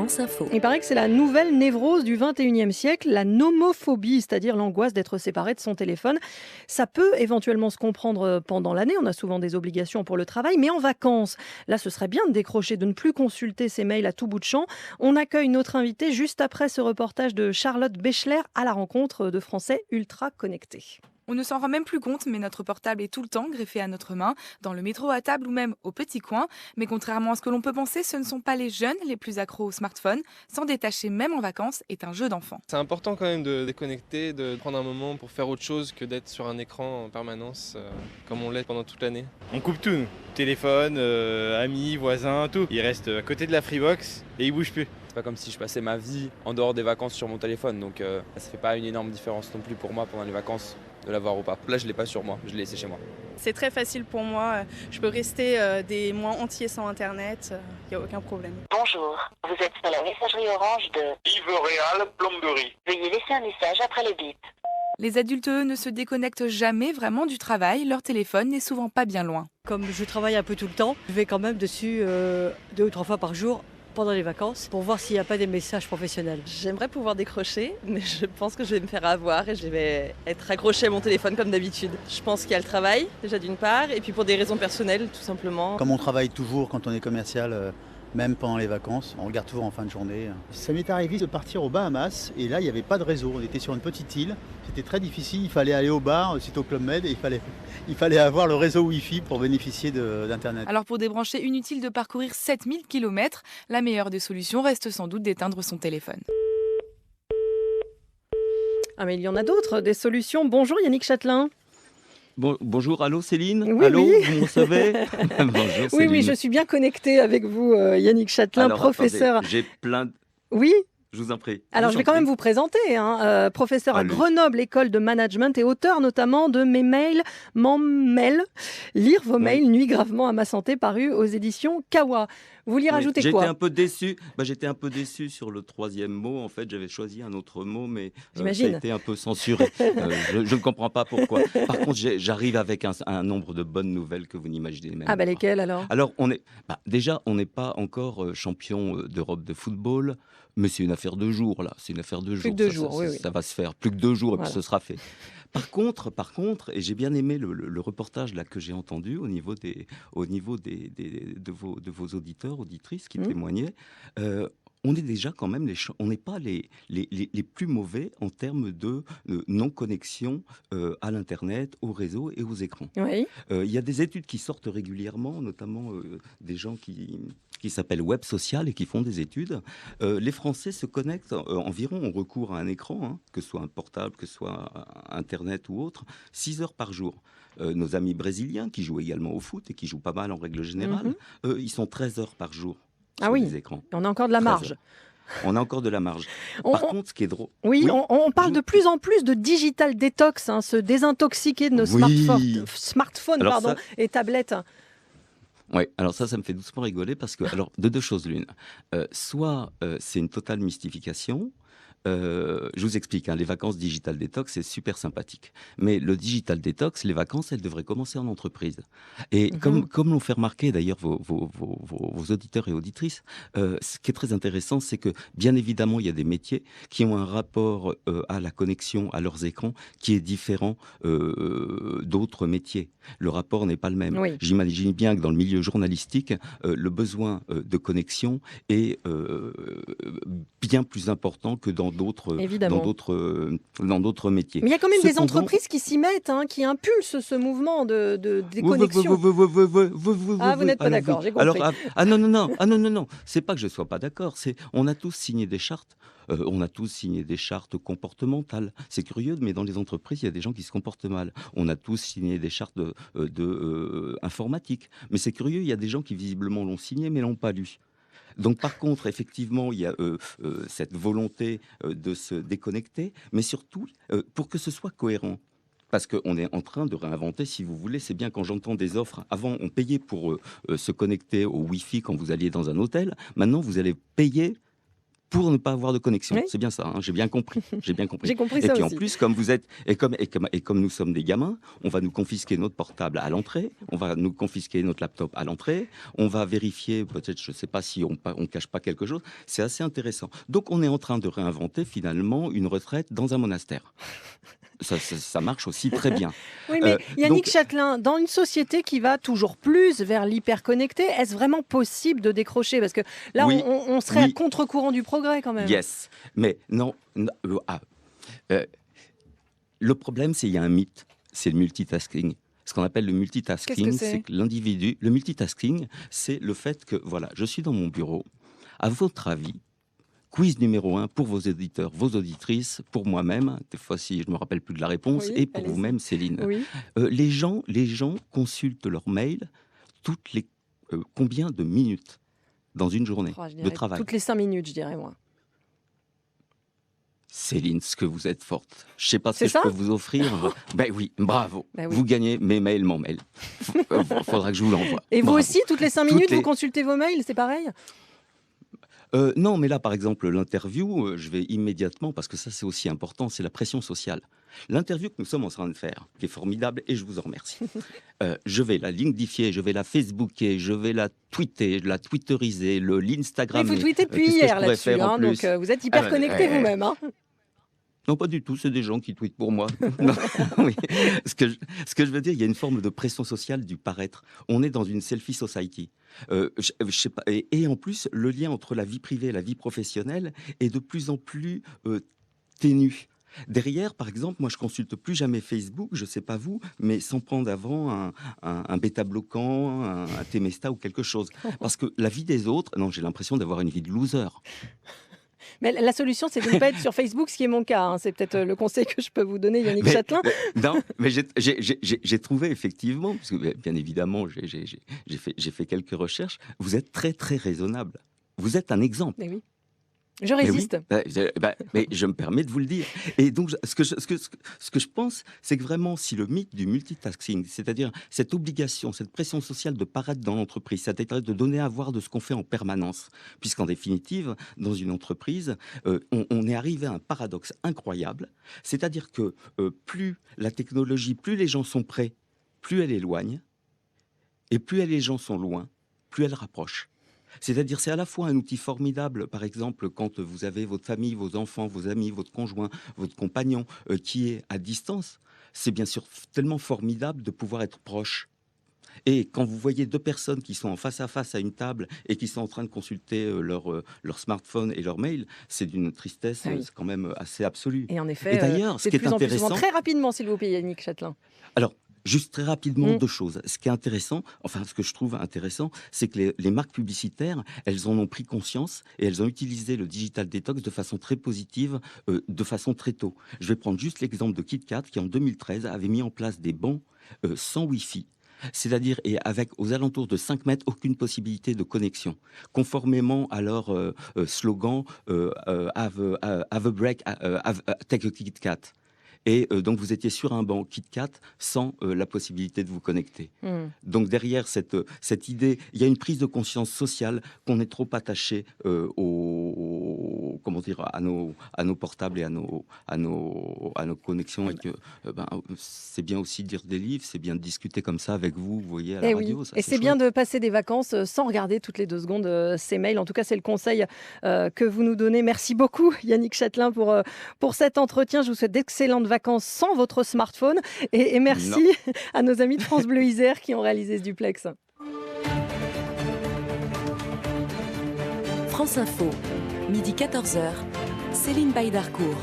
France Info. Il paraît que c'est la nouvelle névrose du 21e siècle, la nomophobie, c'est-à-dire l'angoisse d'être séparé de son téléphone. Ça peut éventuellement se comprendre pendant l'année, on a souvent des obligations pour le travail, mais en vacances, là ce serait bien de décrocher, de ne plus consulter ses mails à tout bout de champ. On accueille notre invité juste après ce reportage de Charlotte Bechler à la rencontre de Français ultra connectés. On ne s'en rend même plus compte, mais notre portable est tout le temps greffé à notre main, dans le métro, à table ou même au petit coin. Mais contrairement à ce que l'on peut penser, ce ne sont pas les jeunes les plus accros au smartphone. S'en détacher même en vacances est un jeu d'enfant. C'est important quand même de déconnecter, de prendre un moment pour faire autre chose que d'être sur un écran en permanence, comme on l'est pendant toute l'année. On coupe tout, nous. Téléphone, amis, voisins, tout. Il reste à côté de la Freebox et il bouge plus. C'est pas comme si je passais ma vie en dehors des vacances sur mon téléphone, donc ça fait pas une énorme différence non plus pour moi pendant les vacances de l'avoir ou pas. Là, je l'ai pas sur moi, je l'ai laissé chez moi. C'est très facile pour moi, je peux rester des mois entiers sans internet, il n'y a aucun problème. Bonjour, vous êtes sur la messagerie orange de Yves Réal Plomberie. Veuillez laisser un message après le bip. Les adultes, eux, ne se déconnectent jamais vraiment du travail, leur téléphone n'est souvent pas bien loin. Comme je travaille un peu tout le temps, je vais quand même dessus 2 ou 3 fois par jour pendant les vacances pour voir s'il n'y a pas des messages professionnels. J'aimerais pouvoir décrocher, mais je pense que je vais me faire avoir et je vais être accrochée à mon téléphone comme d'habitude. Je pense qu'il y a le travail, déjà d'une part, et puis pour des raisons personnelles, tout simplement. Comme on travaille toujours quand on est commercial, même pendant les vacances, on regarde toujours en fin de journée. Ça m'est arrivé de partir aux Bahamas et là il n'y avait pas de réseau, on était sur une petite île, c'était très difficile, il fallait aller au bar, sitôt Club Med et il fallait avoir le réseau Wi-Fi pour bénéficier d'Internet. Alors pour débrancher, inutile de parcourir 7000 km, la meilleure des solutions reste sans doute d'éteindre son téléphone. Ah mais il y en a d'autres, des solutions. Bonjour Yannick Châtelain. Bonjour, allô Céline. Oui, allô, oui. vous me recevez? Bonjour Céline. Oui, je suis bien connectée avec vous, Yannick Châtelain, Alors, professeur. Attendez, j'ai plein de... Oui. Je vous en prie. Alors, je vais quand même vous présenter, professeur à Grenoble, école de management et auteur notamment de Mes mails, m'en mêlent. Lire vos mails, nuit gravement à ma santé, paru aux éditions Kawa. Vous vouliez rajouter quoi? J'étais un peu déçu. J'étais un peu déçu sur le 3e mot. En fait, j'avais choisi un autre mot, mais ça a été un peu censuré. Je ne comprends pas pourquoi. Par contre, j'arrive avec un nombre de bonnes nouvelles que vous n'imaginez même pas. Lesquelles alors? Alors, déjà, on n'est pas encore champion d'Europe de football. Mais c'est une affaire de jours, là. C'est une affaire de jours. Plus que 2 jours, oui. Ça va se faire. Plus que 2 jours, et puis ce sera fait. Par contre, et j'ai bien aimé le reportage là que j'ai entendu au niveau de vos auditeurs, auditrices qui témoignaient. On est déjà quand même on n'est pas les plus mauvais en termes de non-connexion à l'Internet, au réseau et aux écrans. Oui. Il y a des études qui sortent régulièrement, notamment des gens qui s'appellent Web Social et qui font des études. Les Français se connectent environ, on recourt à un écran, que ce soit un portable, que ce soit Internet ou autre, 6 heures par jour. Nos amis brésiliens qui jouent également au foot et qui jouent pas mal en règle générale, ils sont 13 heures par jour. Ah oui, on a encore de la marge. On a encore de la marge. Par contre, ce qui est drôle... Oui, on parle de plus en plus de digital détox, se désintoxiquer de nos smartphones et tablettes. Oui, alors ça me fait doucement rigoler parce que, de 2 choses l'une. Soit c'est une totale mystification. Je vous explique, les vacances digital détox, c'est super sympathique. Mais le digital détox, les vacances, elles devraient commencer en entreprise. Et comme l'ont fait remarquer d'ailleurs vos auditeurs et auditrices, ce qui est très intéressant, c'est que bien évidemment, il y a des métiers qui ont un rapport à la connexion, à leurs écrans, qui est différent d'autres métiers. Le rapport n'est pas le même. Oui. J'imagine bien que dans le milieu journalistique, le besoin de connexion est bien plus important que dans d'autres métiers. Mais il y a quand même des entreprises qui s'y mettent, qui impulsent ce mouvement de déconnexion. Vous n'êtes pas d'accord, j'ai compris. Non, c'est pas que je sois pas d'accord, on a tous signé des chartes. On a tous signé des chartes comportementales. C'est curieux, mais dans les entreprises, il y a des gens qui se comportent mal. On a tous signé des chartes informatique. Mais c'est curieux, il y a des gens qui visiblement l'ont signé, mais l'ont pas lu. Donc par contre, effectivement, il y a cette volonté de se déconnecter, mais surtout pour que ce soit cohérent. Parce qu'on est en train de réinventer, si vous voulez, c'est bien quand j'entends des offres. Avant, on payait pour se connecter au Wi-Fi quand vous alliez dans un hôtel. Maintenant, vous allez payer pour ne pas avoir de connexion. Oui. C'est bien ça, hein, j'ai bien compris. J'ai bien compris. J'ai compris Et ça puis en aussi. plus, comme vous êtes et comme nous sommes des gamins, on va nous confisquer notre portable à l'entrée, on va nous confisquer notre laptop à l'entrée, on va vérifier peut-être, je ne sais pas si on cache pas quelque chose. C'est assez intéressant. Donc on est en train de réinventer finalement une retraite dans un monastère. Ça marche aussi très bien. Oui, mais Yannick donc- Châtelain, dans une société qui va toujours plus vers l'hyper-connecté, est-ce vraiment possible de décrocher? Parce que là, Oui, on serait à oui. contre-courant du progrès quand même. Yes, mais non. Le problème, c'est qu'il y a un mythe, c'est le multitasking. Ce qu'on appelle le Qu'est-ce multitasking, que c'est c'est que l'individu. Le multitasking, c'est le fait que, voilà, je suis dans mon bureau. À votre avis, quiz numéro 1 pour vos éditeurs, vos auditrices, pour moi-même, des fois si je ne me rappelle plus de la réponse, Oui, et pour allez-y. vous-même, Céline. Oui. Les gens consultent leur mail toutes les combien de minutes dans une journée Oh, je de dirais travail? toutes les 5 minutes, je dirais moi. Céline, ce que vous êtes forte. Je ne sais pas ce C'est que ça je peux vous offrir. Ben oui, bravo. Ben oui. Vous gagnez mes mails, mon mail. Faudra que je vous l'envoie. Et vous Bravo. aussi, toutes les 5 Toutes minutes, les- vous consultez vos mails, c'est pareil? Non, mais là, par exemple, l'interview, je vais immédiatement, parce que ça, c'est aussi important, c'est la pression sociale. L'interview que nous sommes en train de faire, qui est formidable, et je vous en remercie. Je vais la LinkedInifier, je vais la Facebooker, je vais la tweeter, la twitteriser, Oui, l'Instagram. vous tweetez depuis hier là-dessus, hein, donc vous êtes hyper connecté vous-même. Hein. Non, pas du tout, c'est des gens qui tweetent pour moi. Non, oui. Ce que je veux dire, il y a une forme de pression sociale du paraître. On est dans une selfie society. Je sais pas, et en plus, le lien entre la vie privée et la vie professionnelle est de plus en plus ténu. Derrière, par exemple, moi je consulte plus jamais Facebook, je sais pas vous, mais sans prendre avant un bêta-bloquant, un Temesta ou quelque chose. Parce que la vie des autres, non, j'ai l'impression d'avoir une vie de loser. Mais la solution, c'est de ne pas être sur Facebook, ce qui est mon cas. Hein. C'est peut-être le conseil que je peux vous donner, Yannick Châtelain. Non, mais j'ai trouvé effectivement, parce que bien évidemment, j'ai fait quelques recherches, vous êtes très très raisonnable. Vous êtes un exemple. Mais oui. Je résiste. Mais, oui, mais je me permets de vous le dire. Et donc, ce que je pense, c'est que vraiment, si le mythe du multitasking, c'est-à-dire cette obligation, cette pression sociale de paraître dans l'entreprise, c'est-à-dire de donner à voir de ce qu'on fait en permanence, puisqu'en définitive, dans une entreprise, on est arrivé à un paradoxe incroyable, c'est-à-dire que plus la technologie, plus les gens sont près, plus elle éloigne, et plus les gens sont loin, plus elle rapproche. C'est-à-dire, c'est à la fois un outil formidable, par exemple, quand vous avez votre famille, vos enfants, vos amis, votre conjoint, votre compagnon qui est à distance. C'est bien sûr tellement formidable de pouvoir être proche. Et quand vous voyez deux personnes qui sont en face à face à une table et qui sont en train de consulter leur smartphone et leur mail, c'est d'une tristesse c'est quand même assez absolue. Et en effet, d'ailleurs, ce qui est intéressant, très rapidement, s'il vous plaît, Yannick Châtelain. Alors, juste très rapidement, deux choses. Ce qui est intéressant, enfin ce que je trouve intéressant, c'est que les marques publicitaires, elles en ont pris conscience et elles ont utilisé le digital detox de façon très positive, de façon très tôt. Je vais prendre juste l'exemple de KitKat qui, en 2013, avait mis en place des bancs sans Wi-Fi. C'est-à-dire, et avec aux alentours de 5 mètres, aucune possibilité de connexion. Conformément à leur slogan have a break, take a KitKat. Et donc, vous étiez sur un banc KitKat sans la possibilité de vous connecter. Donc, derrière cette idée, il y a une prise de conscience sociale qu'on est trop attaché à nos portables et à nos connexions. Et que c'est bien aussi de lire des livres, c'est bien de discuter comme ça avec vous, vous voyez, à la radio. Oui. Et c'est bien de passer des vacances sans regarder toutes les 2 secondes ces mails. En tout cas, c'est le conseil que vous nous donnez. Merci beaucoup, Yannick Châtelain, pour cet entretien. Je vous souhaite d'excellentes vacances sans votre smartphone. Et merci à nos amis de France Bleu Isère qui ont réalisé ce duplex. France Info, midi 14h, Céline Baye-Darcourt.